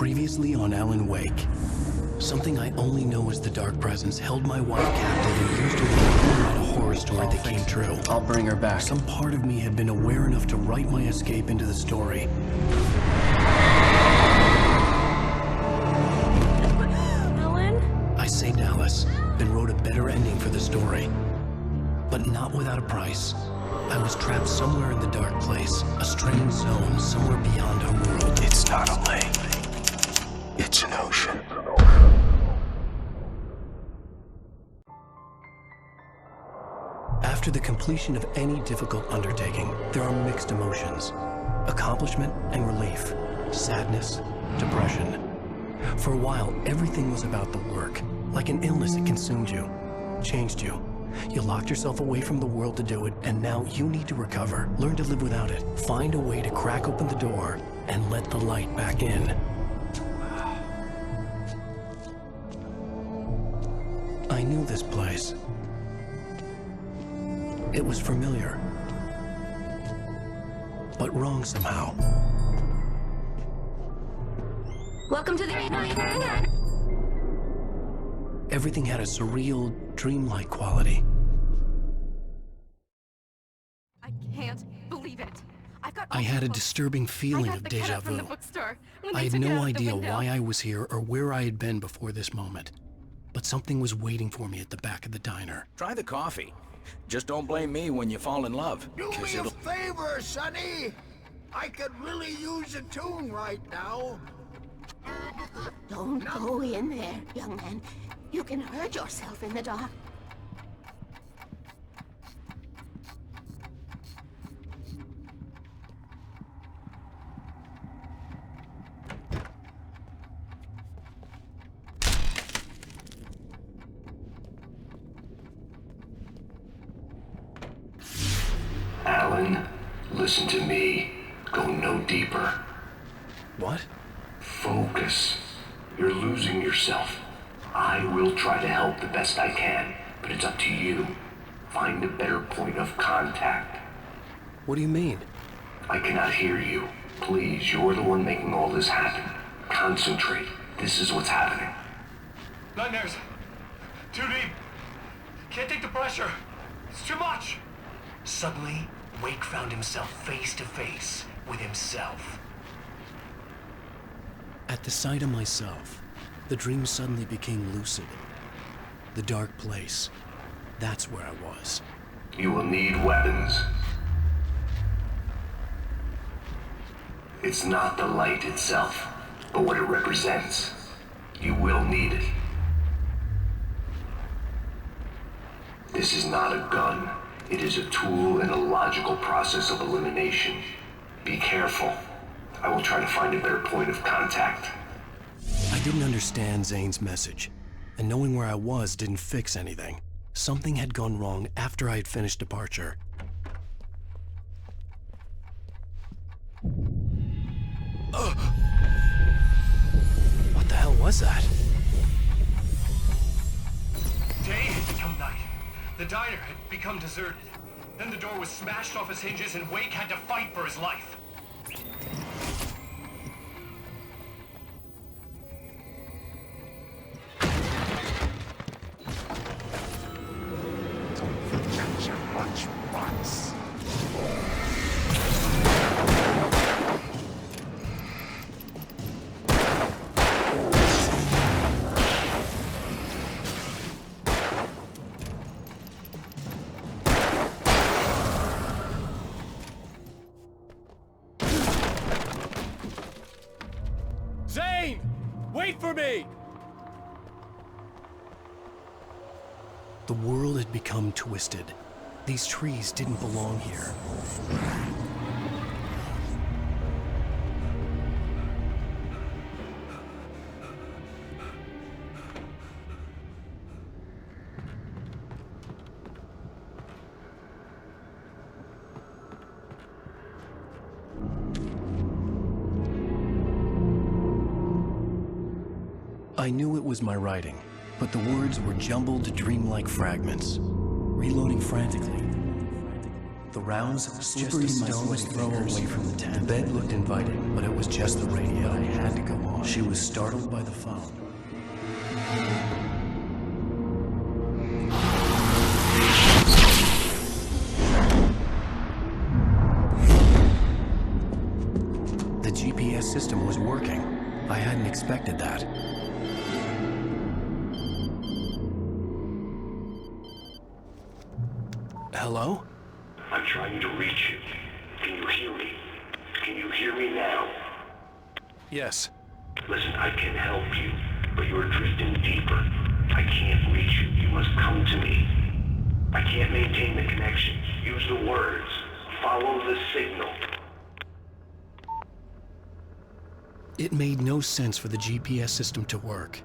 Previously on Alan Wake. Something I only know as the Dark Presence held my wife captive and used her to write a horror story that came true. I'll bring her back. Some part of me had been aware enough to write my escape into the story. Alan? I saved Alice, then wrote a better ending for the story. But not without a price. I was trapped somewhere in the dark place, a strange zone somewhere beyond our world. It's not a lake. It's an ocean. After the completion of any difficult undertaking, there are mixed emotions. Accomplishment and relief. Sadness, depression. For a while, everything was about the work. Like an illness, it consumed you, changed you. You locked yourself away from the world to do it, and now you need to recover. Learn to live without it. Find a way to crack open the door and let the light back in. I knew this place. It was familiar, but wrong somehow. Welcome to the... Everything had a surreal, dreamlike quality. I can't believe it. I had a disturbing feeling of deja vu. I had no idea why I was here or where I had been before this moment. But something was waiting for me at the back of the diner. Try the coffee. Just don't blame me when you fall in love. Do me a favor, Sonny. I could really use a tune right now. Don't go in there, young man. You can hurt yourself in the dark. Alan, listen to me. Go no deeper. What? Focus. You're losing yourself. I will try to help the best I can, but it's up to you. Find a better point of contact. What do you mean? I cannot hear you. Please, you're the one making all this happen. Concentrate. This is what's happening. Nightmares. Too deep. Can't take the pressure. It's too much. Suddenly, Wake found himself face to face with himself. At the sight of myself, the dream suddenly became lucid. The dark place. That's where I was. You will need weapons. It's not the light itself, but what it represents. You will need it. This is not a gun. It is a tool in a logical process of elimination. Be careful. I will try to find a better point of contact. I didn't understand Zane's message, and knowing where I was didn't fix anything. Something had gone wrong after I had finished departure. What the hell was that? Day had become night. The diner had become deserted. Then the door was smashed off its hinges and Wake had to fight for his life. Zane! Wait for me! The world had become twisted. These trees didn't belong here. I knew it was my writing, but the words were jumbled, dreamlike fragments. Reloading frantically. The rounds slippery stones thrown away from the tent. The bed looked inviting, but it was just the radio. I had to go on. She was startled by the phone. The GPS system was working. I hadn't expected that. Hello? I'm trying to reach you. Can you hear me? Can you hear me now? Yes. Listen, I can help you, but you're drifting deeper. I can't reach you. You must come to me. I can't maintain the connection. Use the words. Follow the signal. It made no sense for the GPS system to work.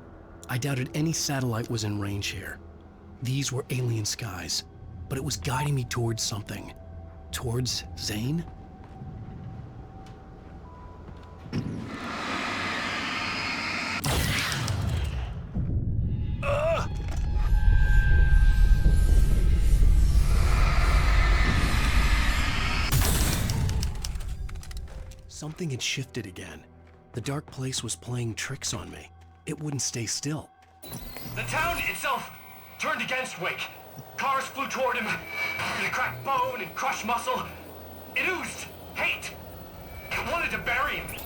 I doubted any satellite was in range here. These were alien skies, but it was guiding me towards something. Towards Zane? Something had shifted again. The dark place was playing tricks on me. It wouldn't stay still. The town itself turned against Wake. Cars flew toward him. It cracked bone and crushed muscle. It oozed hate. It wanted to bury him.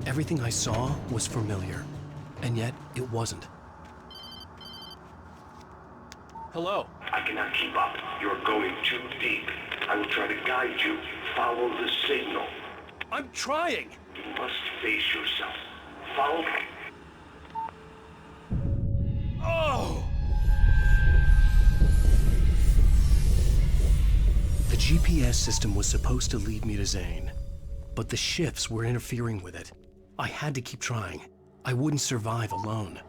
Everything I saw was familiar, and yet it wasn't. Hello? I cannot keep up. You're going too deep. I will try to guide you. Follow the signal. I'm trying! You must face yourself. Follow me. Oh! The GPS system was supposed to lead me to Zane, but the shifts were interfering with it. I had to keep trying. I wouldn't survive alone.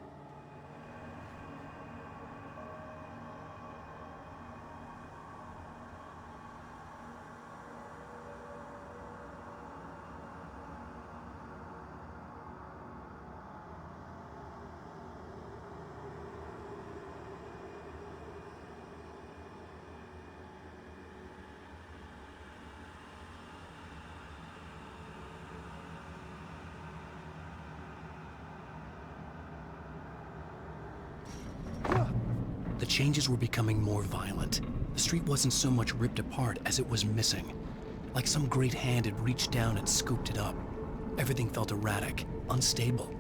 The changes were becoming more violent. The street wasn't so much ripped apart as it was missing. Like some great hand had reached down and scooped it up. Everything felt erratic, unstable.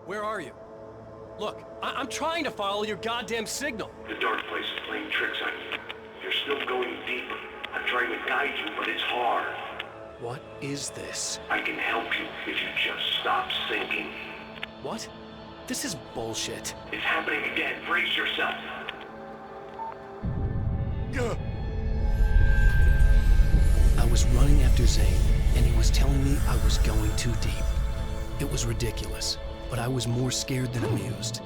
Where are you? Look, I'm trying to follow your goddamn signal. The dark place is playing tricks on you. You're still going deeper. I'm trying to guide you, but it's hard. What is this? I can help you if you just stop sinking. What? This is bullshit. It's happening again. Brace yourself. I was running after Zane, and he was telling me I was going too deep. It was ridiculous, but I was more scared than amused.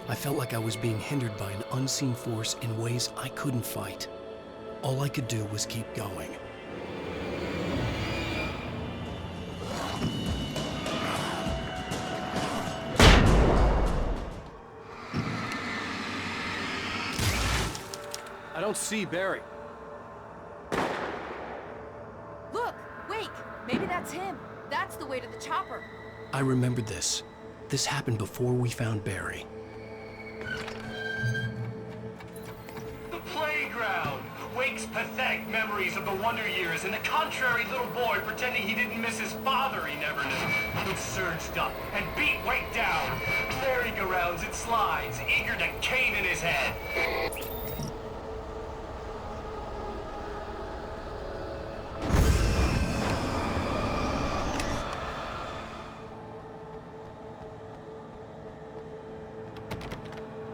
I felt like I was being hindered by an unseen force in ways I couldn't fight. All I could do was keep going. I don't see Barry. Look! Wake! Maybe that's him. That's the way to the chopper. I remembered this. This happened before we found Barry. The playground! Wake's pathetic memories of the Wonder Years and the contrary little boy pretending he didn't miss his father he never knew. It surged up and beat Wake down. Merry-go-rounds and slides, eager to cave in his head.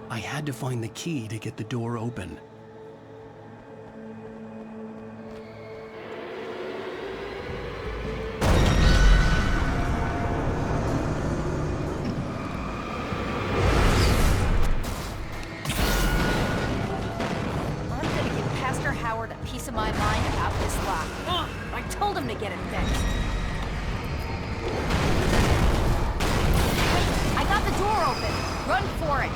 I had to find the key to get the door open. I'm gonna give Pastor Howard a piece of my mind about this lock. Ugh, I told him to get it fixed. Wait, I got the door open. Run for it.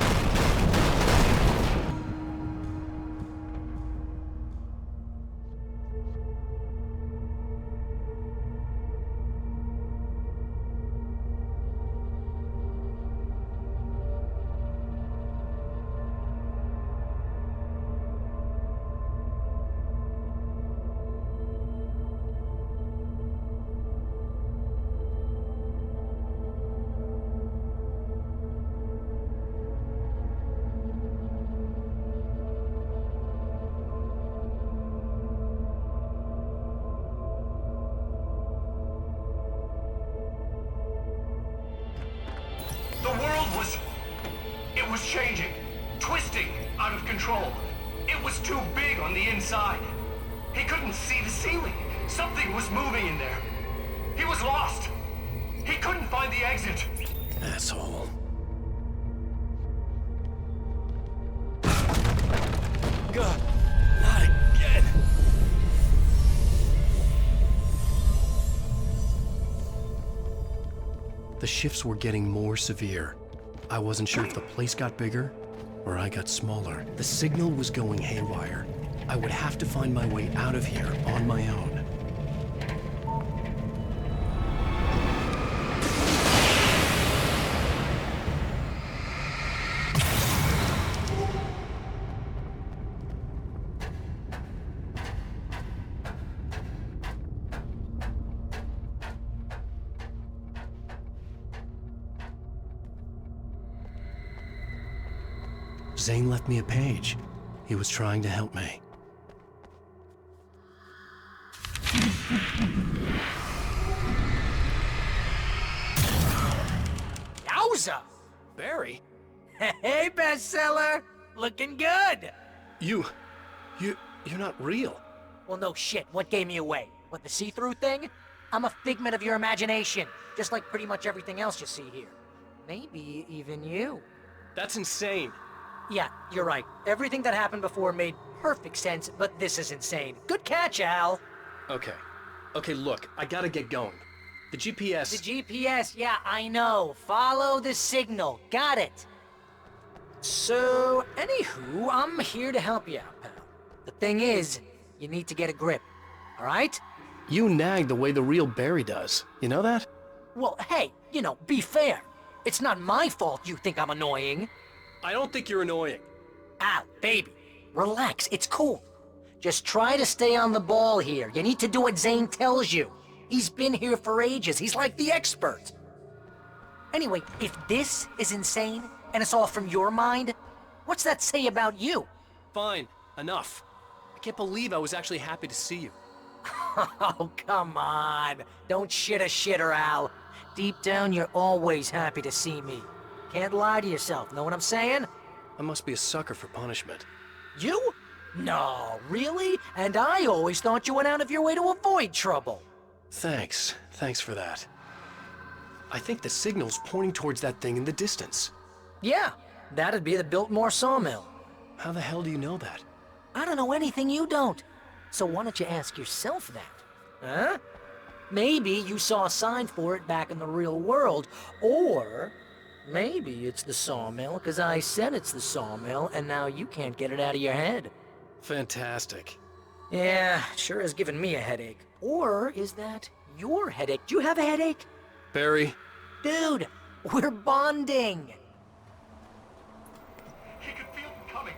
It was changing, twisting, out of control. It was too big on the inside. He couldn't see the ceiling. Something was moving in there. He was lost. He couldn't find the exit. Asshole. God, not again. The shifts were getting more severe. I wasn't sure if the place got bigger or I got smaller. The signal was going haywire. I would have to find my way out of here on my own. Zane left me a page. He was trying to help me. Yowza! Barry? Hey, bestseller! Looking good! You're not real. Well, no shit. What gave me away? What, the see-through thing? I'm a figment of your imagination, just like pretty much everything else you see here. Maybe even you. That's insane. Yeah, you're right. Everything that happened before made perfect sense, but this is insane. Good catch, Al. Okay. Okay, look, I gotta get going. The GPS... The GPS, yeah, I know. Follow the signal. Got it. So, anywho, I'm here to help you out, pal. The thing is, you need to get a grip, all right? You nag the way the real Barry does. You know that? Well, hey, you know, be fair. It's not my fault you think I'm annoying. I don't think you're annoying. Al, baby, relax, it's cool. Just try to stay on the ball here. You need to do what Zane tells you. He's been here for ages. He's like the expert. Anyway, if this is insane, and it's all from your mind, what's that say about you? Fine, enough. I can't believe I was actually happy to see you. Oh, come on. Don't shit a shitter, Al. Deep down, you're always happy to see me. Can't lie to yourself, know what I'm saying? I must be a sucker for punishment. You? No, really? And I always thought you went out of your way to avoid trouble. Thanks. Thanks for that. I think the signal's pointing towards that thing in the distance. Yeah, that'd be the Biltmore sawmill. How the hell do you know that? I don't know anything you don't. So why don't you ask yourself that? Huh? Maybe you saw a sign for it back in the real world, or maybe it's the sawmill because I said it's the sawmill and now you can't get it out of your head. Fantastic. Yeah, sure has given me a headache. Or is that your headache? Do you have a headache? Barry? Dude, we're bonding. He could feel them coming.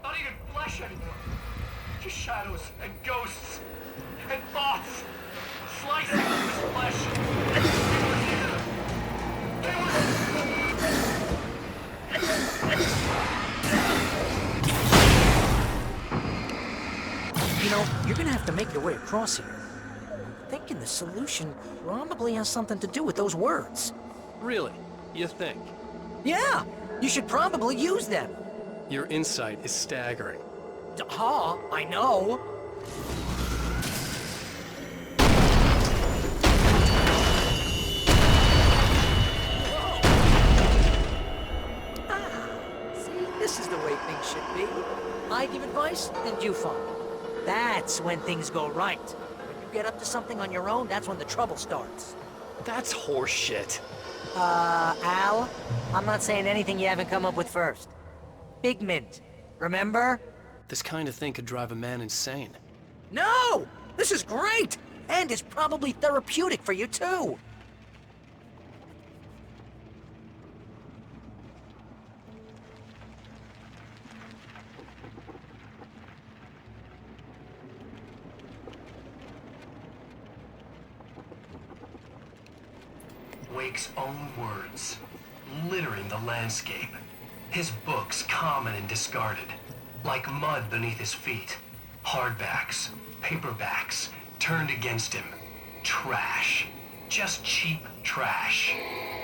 Not even flesh anymore. Just shadows and ghosts and thoughts slicing through his flesh. They were here. They You know, you're gonna have to make your way across here. I'm thinking the solution probably has something to do with those words. Really? You think? Yeah, you should probably use them. Your insight is staggering. I know. See, this is the way things should be. I give advice, and you follow. That's when things go right. When you get up to something on your own, that's when the trouble starts. That's horseshit. Al, I'm not saying anything you haven't come up with first. Figment, remember? This kind of thing could drive a man insane. No! This is great! And it's probably therapeutic for you, too. Wake's own words, littering the landscape. His books common and discarded, like mud beneath his feet. Hardbacks, paperbacks, turned against him. Trash. Just cheap trash.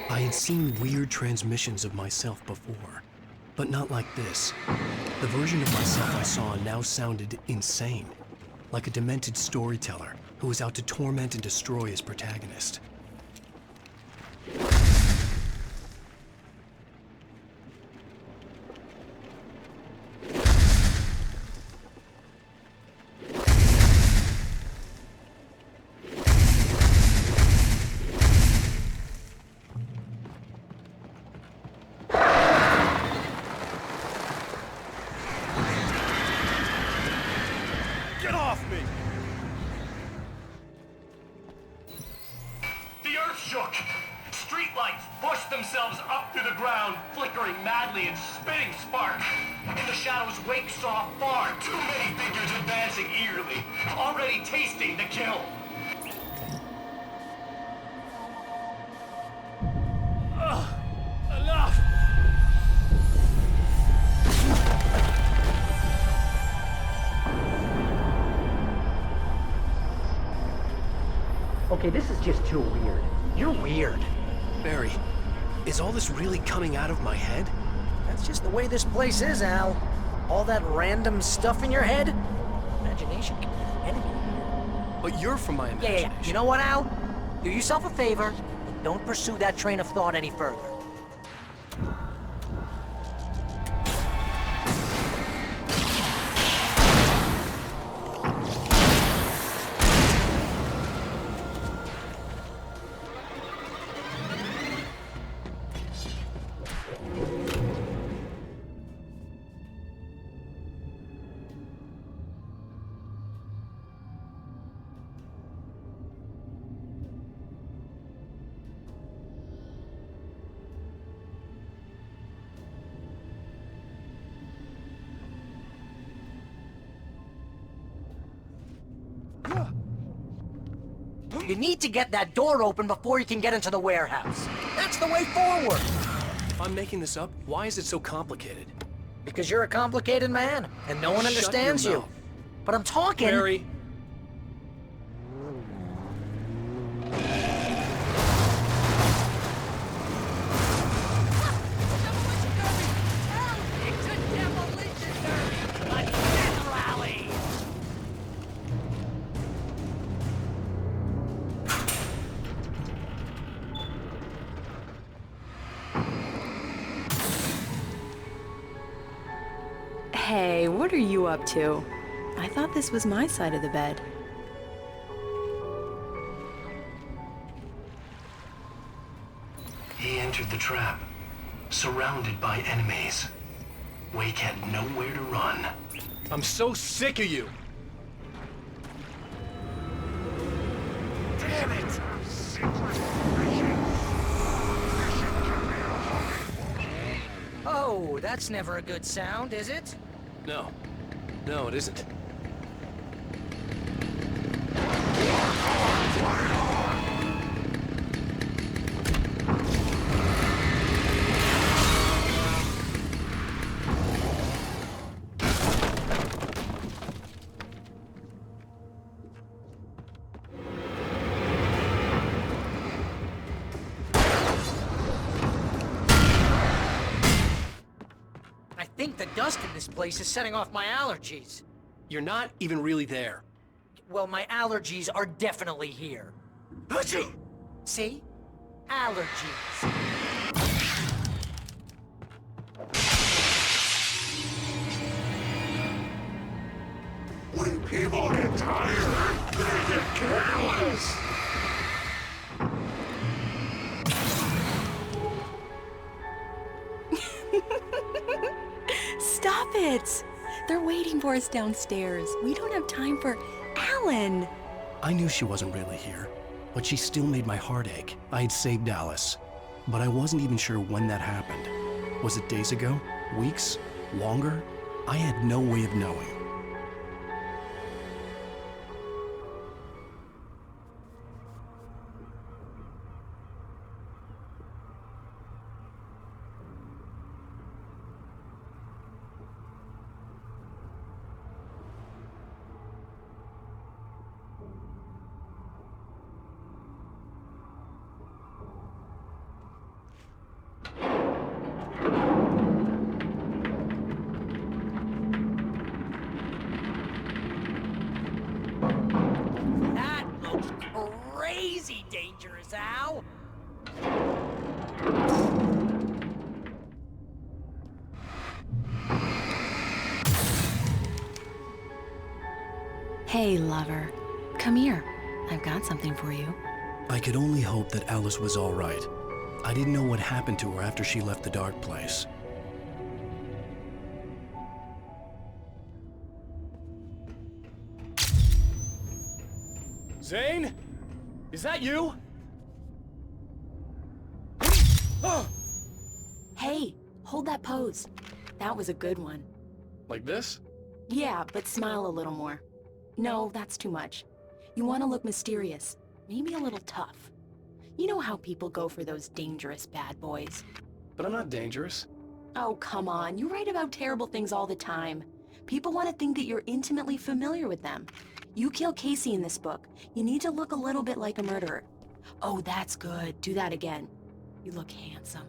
I had seen weird transmissions of myself before, but not like this. The version of myself I saw now sounded insane, like a demented storyteller who was out to torment and destroy his protagonist. Get off me! The earth shook. Streetlights pushed themselves up through the ground, flickering madly and spitting sparks. In the shadows, Wake saw far too many figures advancing eagerly, already tasting the kill. Enough! Okay, this is just too weird. You're weird. Barry, is all this really coming out of my head? That's just the way this place is, Al. All that random stuff in your head? Imagination can be an enemy. But you're from my imagination. Yeah. You know what, Al? Do yourself a favor and don't pursue that train of thought any further. You need to get that door open before you can get into the warehouse. That's the way forward. If I'm making this up, why is it so complicated? Because you're a complicated man, and no one Shut understands your you. mouth. But I'm talking... Barry, It's a demolition derby! Hey, what are you up to? I thought this was my side of the bed. He entered the trap, surrounded by enemies. Wake had nowhere to run. I'm so sick of you! Damn it! Oh, that's never a good sound, is it? No. No, it isn't. I think the dust in this place is setting off my allergies. You're not even really there. Well, my allergies are definitely here. Achoo! See? Allergies. When people get tired, they get careless. Stop it! They're waiting for us downstairs. We don't have time for Alan. I knew she wasn't really here, but she still made my heart ache. I had saved Alice, but I wasn't even sure when that happened. Was it days ago? Weeks? Longer? I had no way of knowing. That looks crazy dangerous, Al. Hey, lover. Come here. I've got something for you. I could only hope that Alice was all right. I didn't know what happened to her after she left the dark place. Zane? Is that you? Hey, hold that pose. That was a good one. Like this? Yeah, but smile a little more. No, that's too much. You want to look mysterious, maybe a little tough. You know how people go for those dangerous bad boys. But I'm not dangerous. Oh, come on. You write about terrible things all the time. People want to think that you're intimately familiar with them. You kill Casey in this book. You need to look a little bit like a murderer. Oh, that's good. Do that again. You look handsome.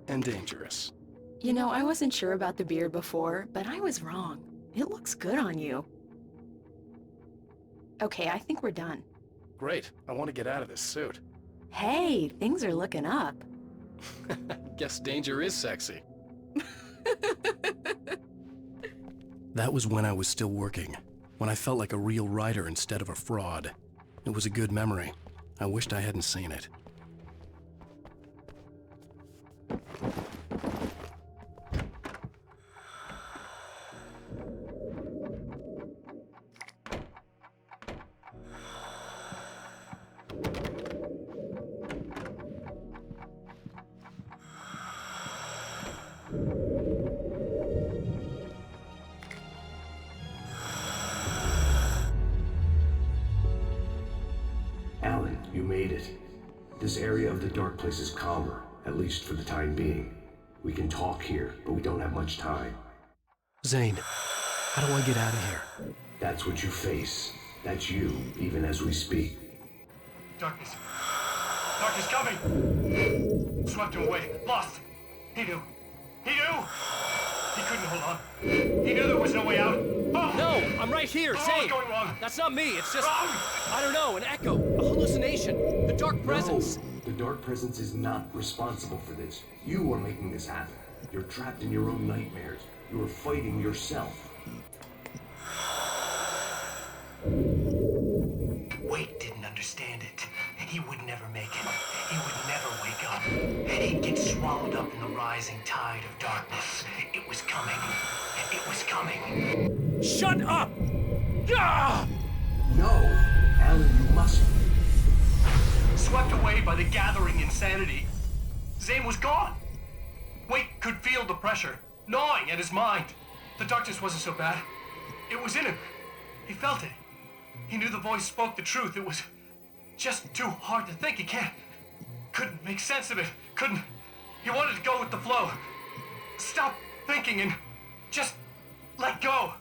And dangerous. You know, I wasn't sure about the beard before, but I was wrong. It looks good on you. Okay, I think we're done. Great. I want to get out of this suit. Hey, things are looking up. Guess danger is sexy. That was when I was still working, when I felt like a real writer instead of a fraud. It was a good memory. I wished I hadn't seen it. Alan, you made it. This area of the dark place is calmer, at least for the time being. We can talk here, but we don't have much time. Zane, how do I get out of here? That's what you face. That's you, even as we speak. Darkness. Darkness coming! Swept him away. Lost. He knew. He knew! He couldn't hold on. He knew there was no way out. Oh! No! I'm right here, Oh, Zane! what's going wrong? That's not me, it's just... Wrong! I don't know, an echo, a hallucination, the dark presence. No, the dark presence is not responsible for this. You are making this happen. You're trapped in your own nightmares. You are fighting yourself. Wake didn't understand it. He would never make it. He would never wake up. He'd get swallowed up in the rising tide of darkness. It was coming. It was coming. Shut up! Ah! No! Alan, you must... Swept away by the gathering insanity, Zane was gone. Wake could feel the pressure, gnawing at his mind. The darkness wasn't so bad. It was in him. He felt it. He knew the voice spoke the truth. It was just too hard to think. He couldn't make sense of it. He wanted to go with the flow. Stop thinking and just let go.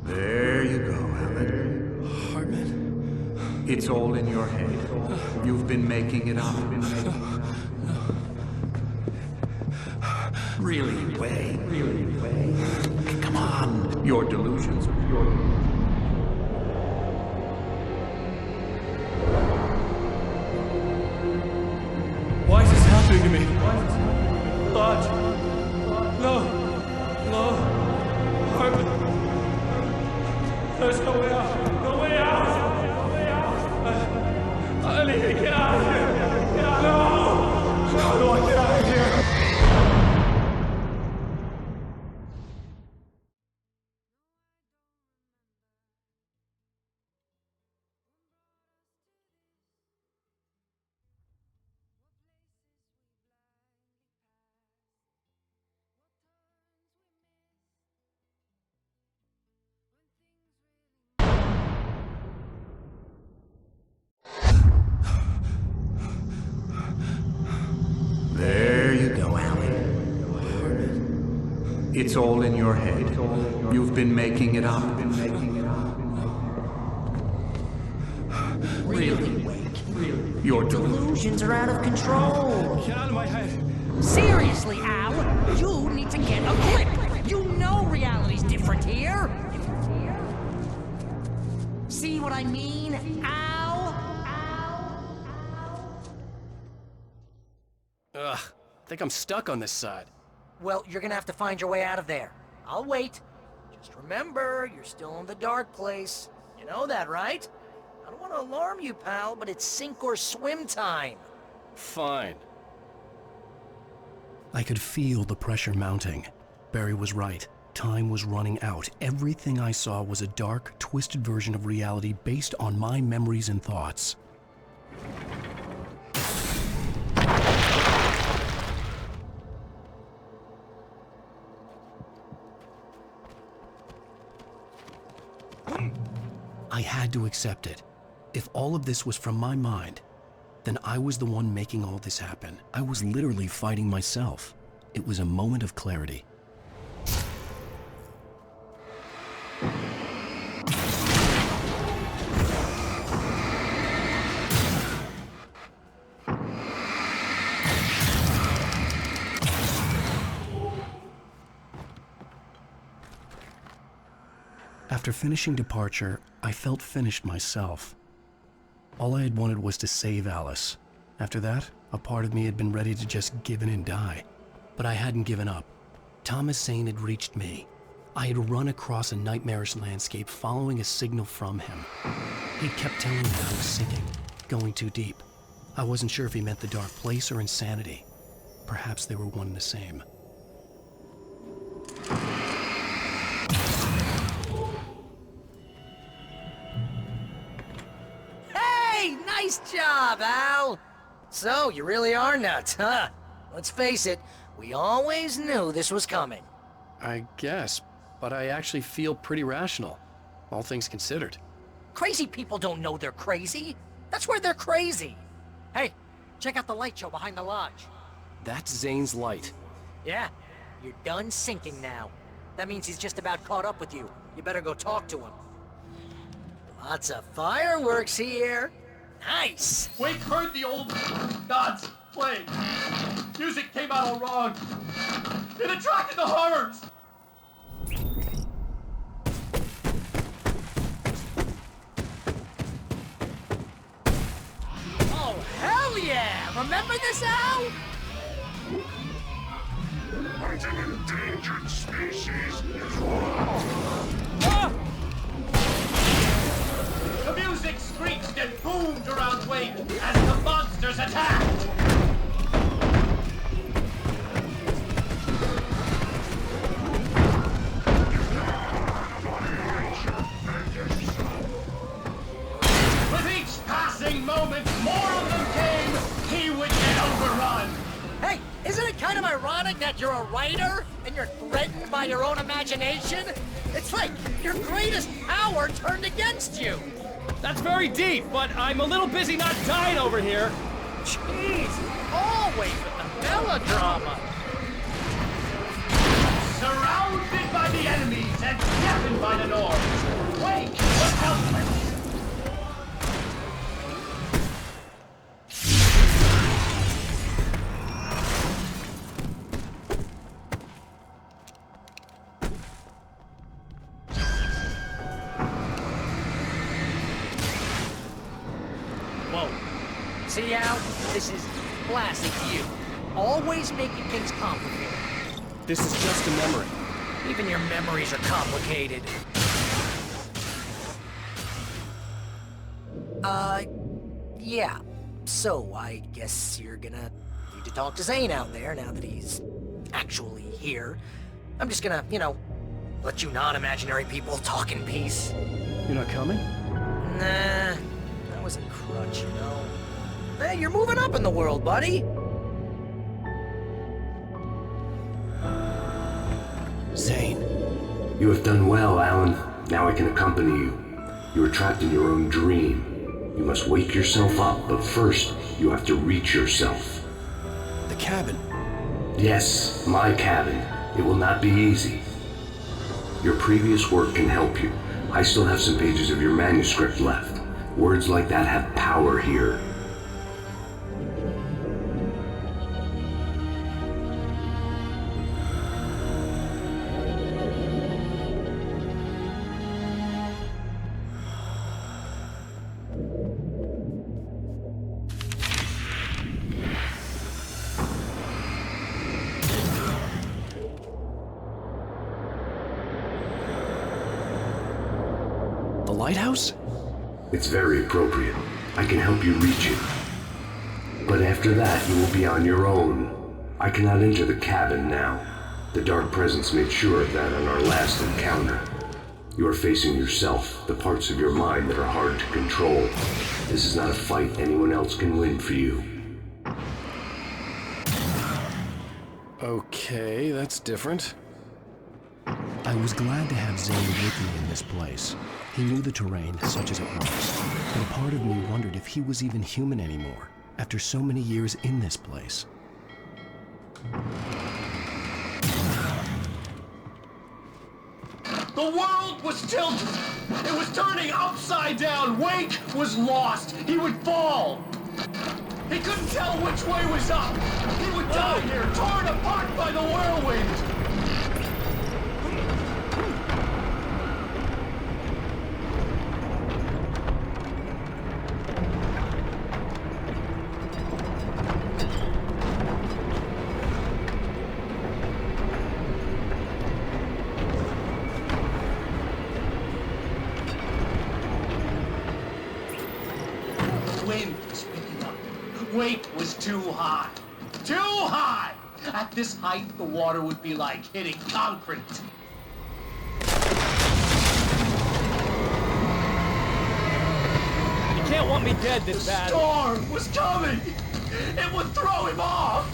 There you go, Alan. Hartman. It's all in your head. You've been making it up. Really, Way. Come on. Your delusions. Why is this happening to me? Lodge. No. Hartman. There's no way out. No way out. I need to get out of here. No. How do I get out of here? There you go, Alan. It's all in your head. You've been making it up. Really, Wake? Your Delusions are out of control. Get out of my head. Seriously, Al, you need to get a grip. You know reality's different here. See what I mean, Al? Ugh, I think I'm stuck on this side. Well, you're gonna have to find your way out of there. I'll wait. Just remember, you're still in the dark place. You know that, right? I don't want to alarm you, pal, but it's sink or swim time. Fine. I could feel the pressure mounting. Barry was right. Time was running out. Everything I saw was a dark, twisted version of reality based on my memories and thoughts. I had to accept it. If all of this was from my mind, then I was the one making all this happen. I was literally fighting myself. It was a moment of clarity. After finishing Departure, I felt finished myself. All I had wanted was to save Alice. After that, a part of me had been ready to just give in and die. But I hadn't given up. Thomas Zane had reached me. I had run across a nightmarish landscape following a signal from him. He kept telling me I was sinking, going too deep. I wasn't sure if he meant the dark place or insanity. Perhaps they were one and the same. Hey, nice job, Al! So, you really are nuts, huh? Let's face it, we always knew this was coming. I guess, but I actually feel pretty rational, all things considered. Crazy people don't know they're crazy. That's where they're crazy. Hey, check out the light show behind the lodge. That's Zane's light. Yeah, you're done sinking now. That means he's just about caught up with you. You better go talk to him. Lots of fireworks here. Nice! Wake heard the old gods play. Music came out all wrong. It attracted the horrors. Oh, hell yeah! Remember this, Al? Hunting endangered species is wrong. The music screeched and boomed around Wake as the monsters attacked. With each passing moment, more of them came. He would get overrun. Hey, isn't it kind of ironic that you're a writer and you're threatened by your own imagination? It's like your greatest power turned against you. That's very deep, but I'm a little busy not dying over here. Jeez, always with the melodrama. Surrounded by the enemies and deafened by the noise, Wake was helpless. See, Al? This is classic you. Always making things complicated. This is just a memory. Even your memories are complicated. Yeah. So, I guess you're gonna need to talk to Zane out there now that he's actually here. I'm just gonna, let you non-imaginary people talk in peace. You're not coming? Nah, that was a crutch, Hey, you're moving up in the world, buddy. Zane. You have done well, Alan. Now I can accompany you. You are trapped in your own dream. You must wake yourself up, but first, you have to reach yourself. The cabin. Yes, my cabin. It will not be easy. Your previous work can help you. I still have some pages of your manuscript left. Words like that have power here. The lighthouse? It's very appropriate. I can help you reach it. But after that, you will be on your own. I cannot enter the cabin now. The Dark Presence made sure of that on our last encounter. You are facing yourself, the parts of your mind that are hard to control. This is not a fight anyone else can win for you. Okay, that's different. I was glad to have Zane with me in this place. He knew the terrain, such as it was, but a part of me wondered if he was even human anymore, after so many years in this place. The world was tilted. It was turning upside down. Wake was lost. He would fall. He couldn't tell which way was up. He would die here, torn apart by the whirlwind. Wake was too high. Too high! At this height, the water would be like hitting concrete. You can't want me dead this bad. The storm was coming! It would throw him off!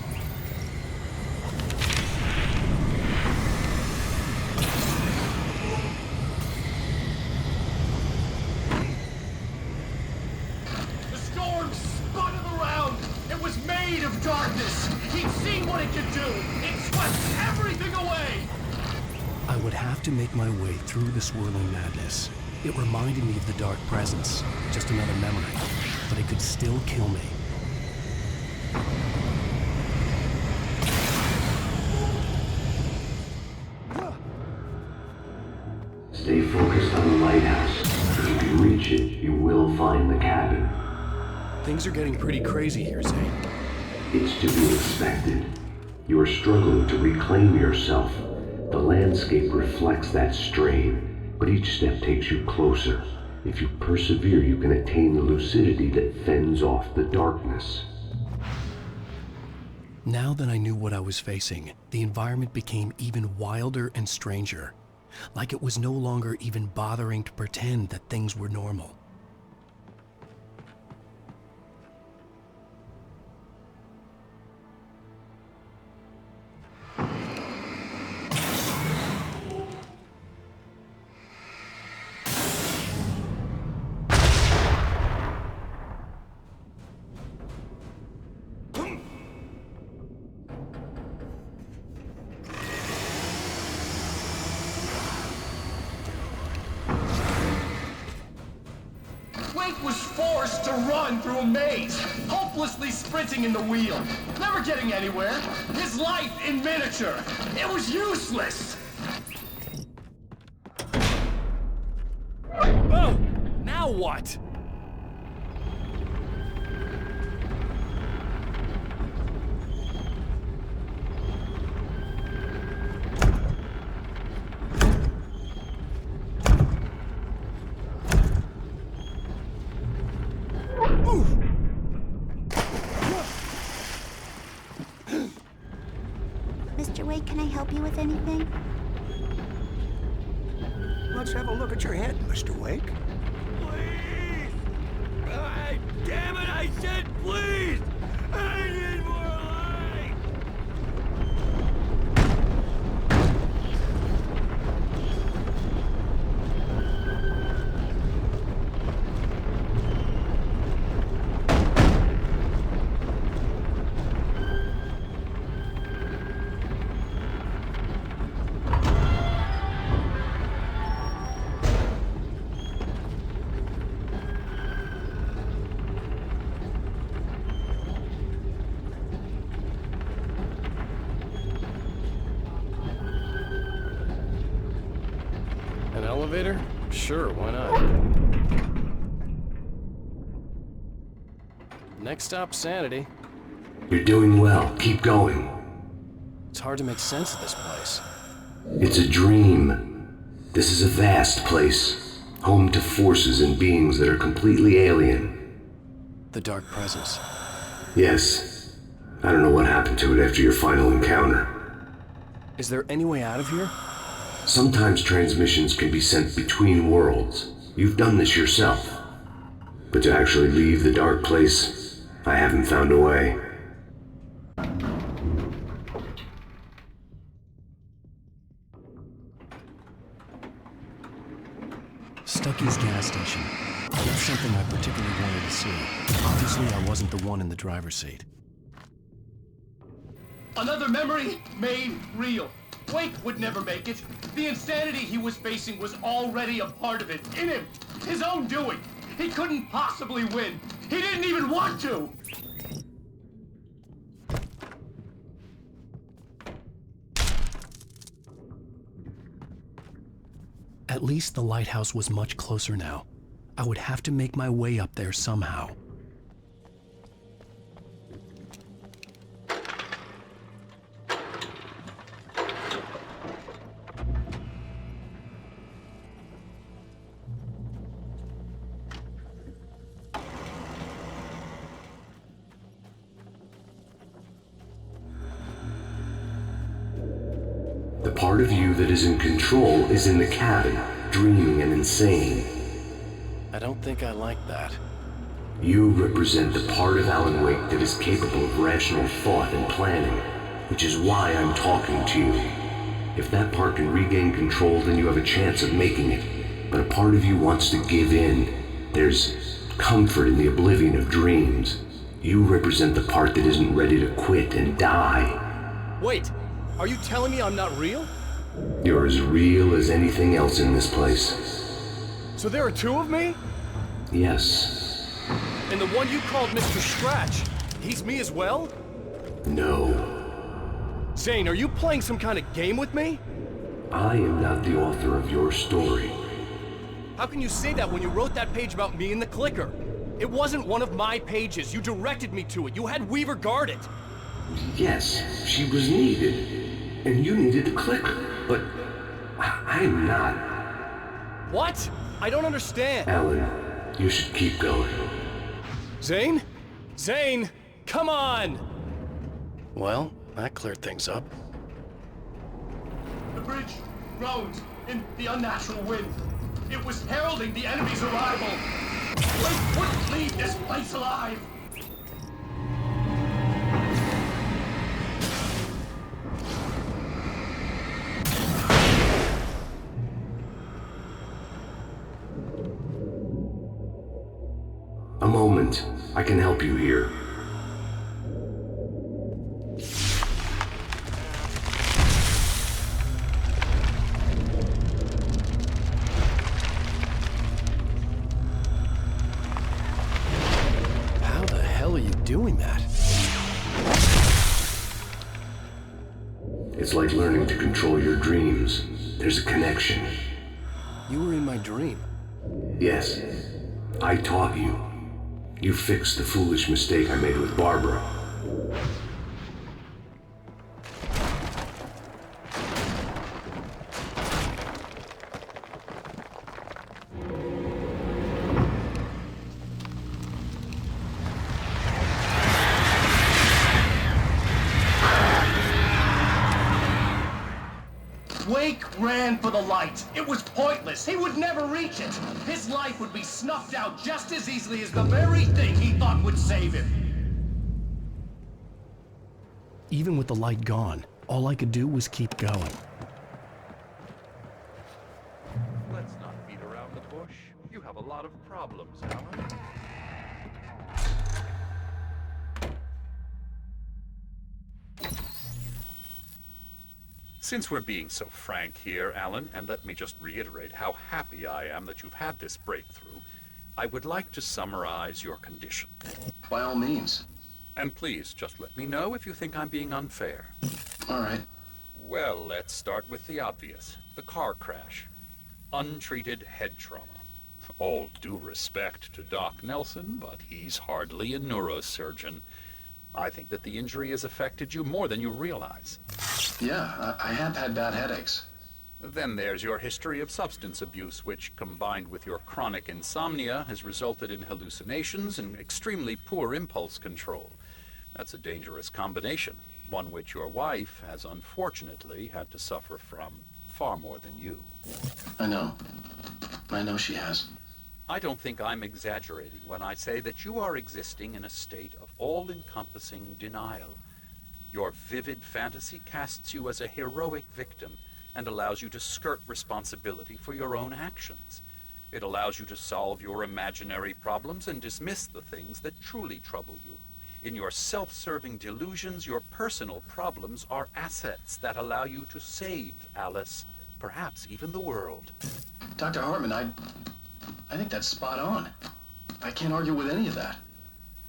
The storm spun him around! It was made of darkness! He'd seen what it could do! It swept everything away! I would have to make my way through the swirling madness. It reminded me of the dark presence, just another memory, but it could still kill me. Stay focused on the lighthouse. If you can reach it, you will find the cabin. Things are getting pretty crazy here, Zane. It's to be expected. You are struggling to reclaim yourself. The landscape reflects that strain, but each step takes you closer. If you persevere, you can attain the lucidity that fends off the darkness. Now that I knew what I was facing, the environment became even wilder and stranger. Like it was no longer even bothering to pretend that things were normal. Wake was forced to run through a maze, hopelessly sprinting in the wheel, never getting anywhere. His life in miniature. It was useless. Oh! Now what? Mr. Wake, can I help you with anything? Let's have a look at your head, Mr. Wake. Please! Damn it, I said please! I need more light! An elevator? Sure, why not? Next stop, Sanity. You're doing well. Keep going. It's hard to make sense of this place. It's a dream. This is a vast place, home to forces and beings that are completely alien. The dark presence. Yes. I don't know what happened to it after your final encounter. Is there any way out of here? Sometimes transmissions can be sent between worlds. You've done this yourself. But to actually leave the dark place, I haven't found a way. Stucky's gas station. That's something I particularly wanted to see. Obviously, I wasn't the one in the driver's seat. Another memory made real. Wake would never make it. The insanity he was facing was already a part of it, in him. His own doing. He couldn't possibly win. He didn't even want to. At least the lighthouse was much closer now. I would have to make my way up there somehow. part of you that is in control is in the cabin, dreaming and insane. I don't think I like that. You represent the part of Alan Wake that is capable of rational thought and planning, which is why I'm talking to you. If that part can regain control, then you have a chance of making it. But a part of you wants to give in. There's comfort in the oblivion of dreams. You represent the part that isn't ready to quit and die. Wait, are you telling me I'm not real? You're as real as anything else in this place. So there are two of me? Yes. And the one you called Mr. Scratch, he's me as well? No. Zane, are you playing some kind of game with me? I am not the author of your story. How can you say that when you wrote that page about me in the clicker? It wasn't one of my pages. You directed me to it. You had Weaver guard it. Yes, she was needed. And you needed the clicker. But I'm not. What? I don't understand. Alan, you should keep going. Zane? Zane, come on! Well, that cleared things up. The bridge groaned in the unnatural wind. It was heralding the enemy's arrival. Wake wouldn't leave this place alive. A moment. I can help you here. How the hell are you doing that? It's like learning to control your dreams. There's a connection. You were in my dream. Yes. I taught you. You fixed the foolish mistake I made with Barbara. Wake ran for the light. It was pointless. He would never reach it. His life would be snuffed out just as easily as the very thing he thought would save him. Even with the light gone, all I could do was keep going. Let's not beat around the bush. You have a lot of problems, Alan. Since we're being so frank here, Alan, and let me just reiterate how happy I am that you've had this breakthrough, I would like to summarize your condition. By all means. And please, just let me know if you think I'm being unfair. All right. Well, let's start with the obvious. The car crash. Untreated head trauma. All due respect to Doc Nelson, but he's hardly a neurosurgeon. I think that the injury has affected you more than you realize. Yeah, I have had bad headaches. Then there's your history of substance abuse, which, combined with your chronic insomnia, has resulted in hallucinations and extremely poor impulse control. That's a dangerous combination, one which your wife has unfortunately had to suffer from far more than you. I know. I know she has. I don't think I'm exaggerating when I say that you are existing in a state of all-encompassing denial. Your vivid fantasy casts you as a heroic victim and allows you to skirt responsibility for your own actions. It allows you to solve your imaginary problems and dismiss the things that truly trouble you. In your self-serving delusions, your personal problems are assets that allow you to save Alice, perhaps even the world. Dr. Hartman, I think that's spot on. I can't argue with any of that.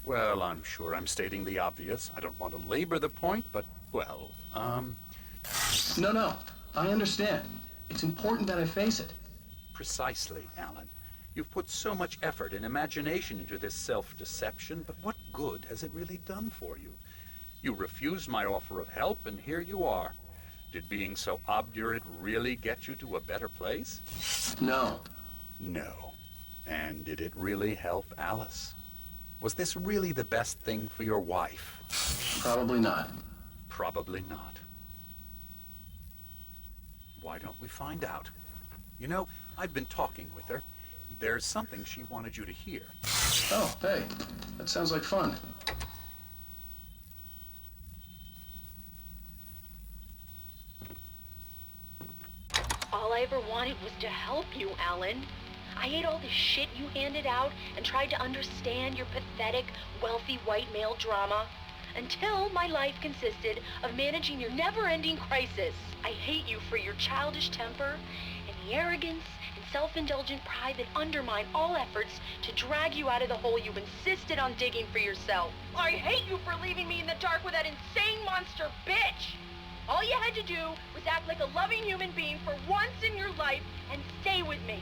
Well, I'm sure I'm stating the obvious. I don't want to labor the point, but, well, No, I understand. It's important that I face it. Precisely, Alan. You've put so much effort and imagination into this self-deception, but what good has it really done for you? You refused my offer of help, and here you are. Did being so obdurate really get you to a better place? No. No. And did it really help Alice? Was this really the best thing for your wife? Probably not. Probably not. Why don't we find out? You know, I've been talking with her. There's something she wanted you to hear. Oh, hey. That sounds like fun. All I ever wanted was to help you, Alan. I ate all the shit you handed out and tried to understand your pathetic, wealthy white male drama until my life consisted of managing your never-ending crisis. I hate you for your childish temper and the arrogance and self-indulgent pride that undermine all efforts to drag you out of the hole you insisted on digging for yourself. I hate you for leaving me in the dark with that insane monster bitch! All you had to do was act like a loving human being for once in your life and stay with me.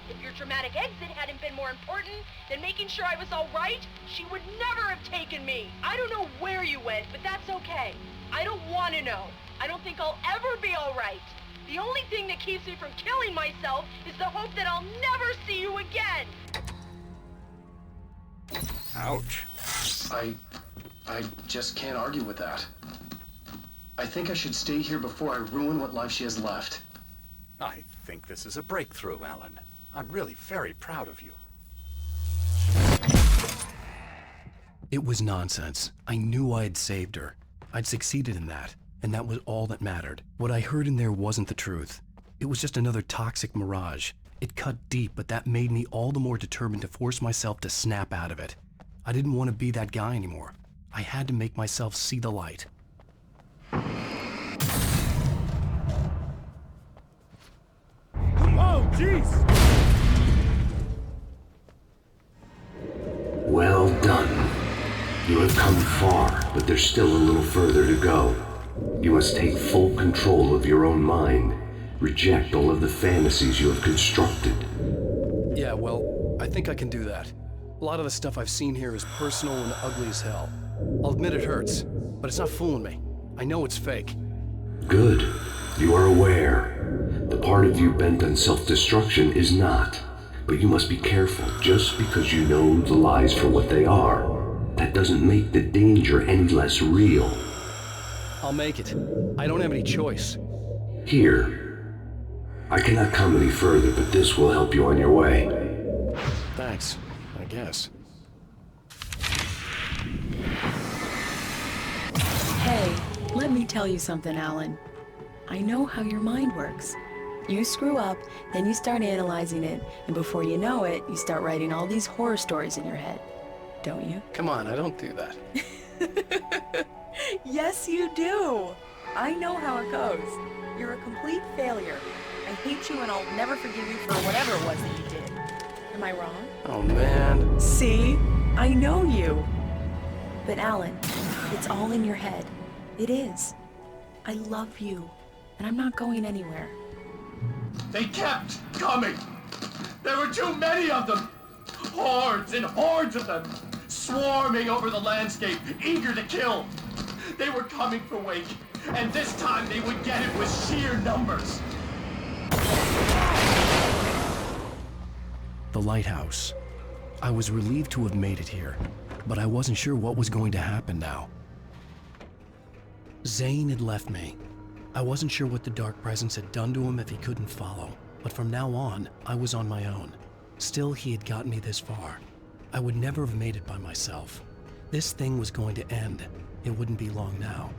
If your dramatic exit hadn't been more important than making sure I was all right, she would never have taken me. I don't know where you went, but that's okay. I don't want to know. I don't think I'll ever be all right. The only thing that keeps me from killing myself is the hope that I'll never see you again. Ouch. I just can't argue with that. I think I should stay here before I ruin what life she has left. I think this is a breakthrough, Alan. I'm really very proud of you. It was nonsense. I knew I had saved her. I'd succeeded in that, and that was all that mattered. What I heard in there wasn't the truth. It was just another toxic mirage. It cut deep, but that made me all the more determined to force myself to snap out of it. I didn't want to be that guy anymore. I had to make myself see the light. Oh, jeez! Well done. You have come far, but there's still a little further to go. You must take full control of your own mind. Reject all of the fantasies you have constructed. Yeah, well, I think I can do that. A lot of the stuff I've seen here is personal and ugly as hell. I'll admit it hurts, but it's not fooling me. I know it's fake. Good. You are aware. The part of you bent on self-destruction is not. But you must be careful. Just because you know the lies for what they are, that doesn't make the danger any less real. I'll make it. I don't have any choice. Here. I cannot come any further, but this will help you on your way. Thanks, I guess. Hey, let me tell you something, Alan. I know how your mind works. You screw up, then you start analyzing it, and before you know it, you start writing all these horror stories in your head. Don't you? Come on, I don't do that. Yes, you do. I know how it goes. You're a complete failure. I hate you and I'll never forgive you for whatever it was that you did. Am I wrong? Oh, man. See? I know you. But Alan, it's all in your head. It is. I love you, and I'm not going anywhere. They kept coming. There were too many of them. Hordes and hordes of them, swarming over the landscape, eager to kill. They were coming for Wake, and this time they would get it with sheer numbers. The lighthouse. I was relieved to have made it here, but I wasn't sure what was going to happen now. Zane had left me. I wasn't sure what the dark presence had done to him if he couldn't follow, but from now on, I was on my own. Still, he had gotten me this far. I would never have made it by myself. This thing was going to end. It wouldn't be long now.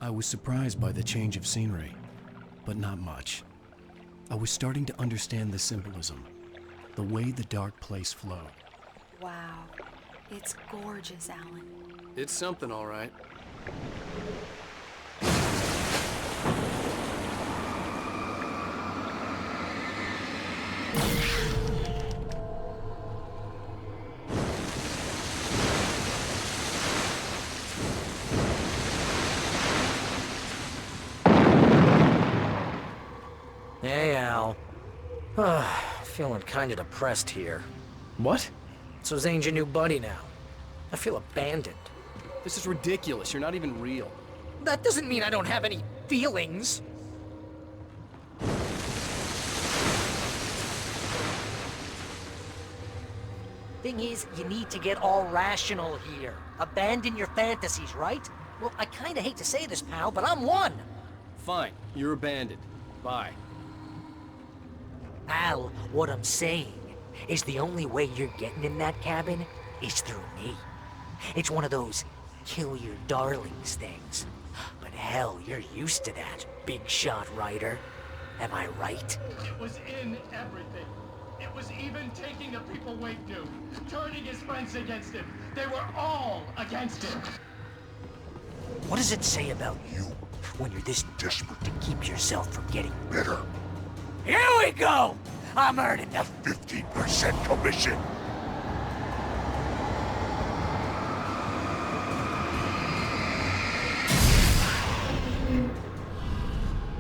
I was surprised by the change of scenery, but not much. I was starting to understand the symbolism, the way the dark place flowed. Wow. It's gorgeous, Alan. It's something, all right. Hey, Al. Feeling kinda depressed here. What? So Zane's your new buddy now. I feel abandoned. This is ridiculous. You're not even real. That doesn't mean I don't have any feelings. Thing is, you need to get all rational here. Abandon your fantasies, right? Well, I kinda hate to say this, pal, but I'm one. Fine. You're abandoned. Bye. Pal, what I'm saying is the only way you're getting in that cabin is through me. It's one of those kill your darlings things. But hell, you're used to that, big shot writer. Am I right? It was in everything. It was even taking the people Wake knew, turning his friends against him. They were all against him. What does it say about you when you're this desperate to keep yourself from getting bitter? Here we go! I'm earning the 15% commission.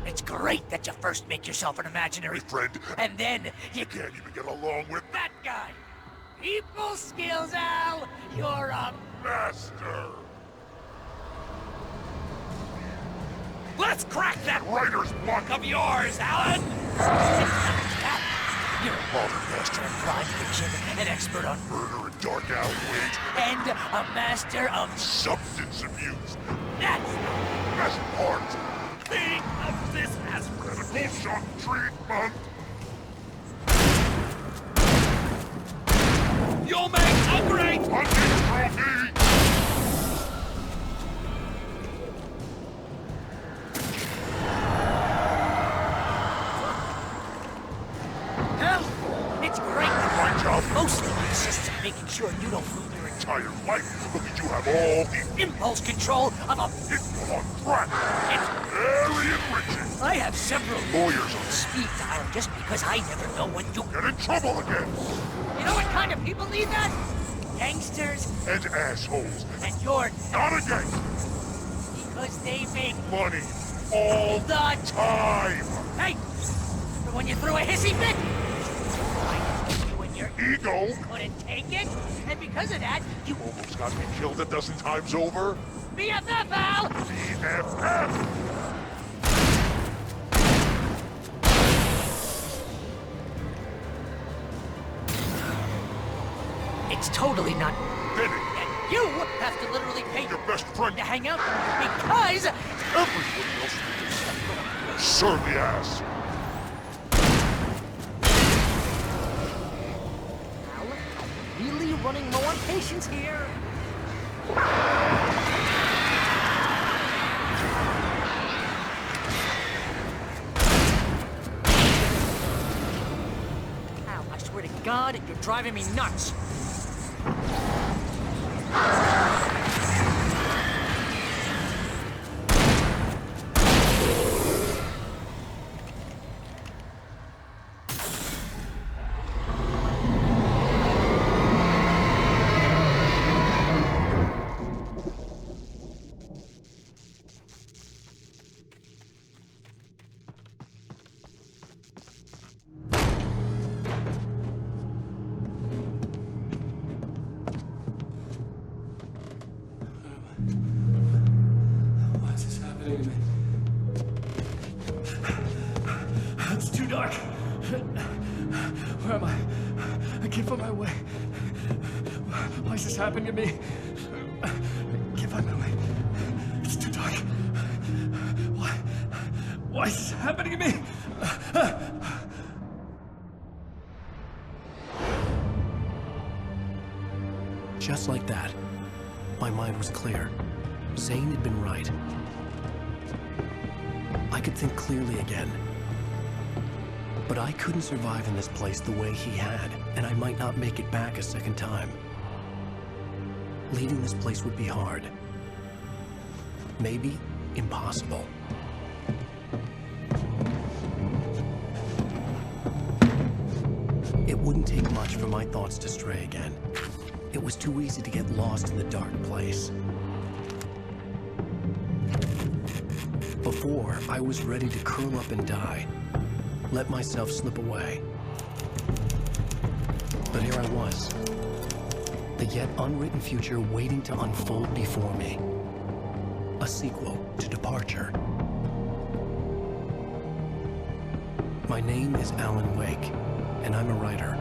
It's great that you first make yourself an imaginary friend, and then you can't even get along with that guy. People skills, Al! You're a master! Let's crack that writer's block of yours, Alan! You're a modern master of crime fiction, an expert on murder and dark alleyways, and a master of substance abuse. That's the best part. Think of this as medical shock treatment. You'll make a great hunting trophy! It's great. My job mostly consists of making sure you don't ruin your entire life, because you have all the impulse control of a pitbull on crack. It's very enriching. I have several lawyers on speed dial just because I never know when you'll get in trouble again. You know what kind of people need that? Gangsters and assholes. And you're not a gangster. Because they make money all the time. Hey, but when you threw a hissy fit, your ego couldn't take it, and because of that, you almost got me killed a dozen times over. BFF, Al! BFF! It's totally not fitting. And you have to literally pay your best friend to hang out because everybody else will just serve the ass. Really running low on patience here. Ow, I swear to God, you're driving me nuts. It's too dark. Where am I? I can't find my way. Why is this happening to me? I can't find my way. It's too dark. Why is this happening to me? Just like that, my mind was clear. Zane had been right. I could think clearly again. But I couldn't survive in this place the way he had, and I might not make it back a second time. Leaving this place would be hard. Maybe impossible. It wouldn't take much for my thoughts to stray again. It was too easy to get lost in the dark place. Before, I was ready to curl up and die. Let myself slip away. But here I was, the yet unwritten future waiting to unfold before me. A sequel to Departure. My name is Alan Wake, and I'm a writer.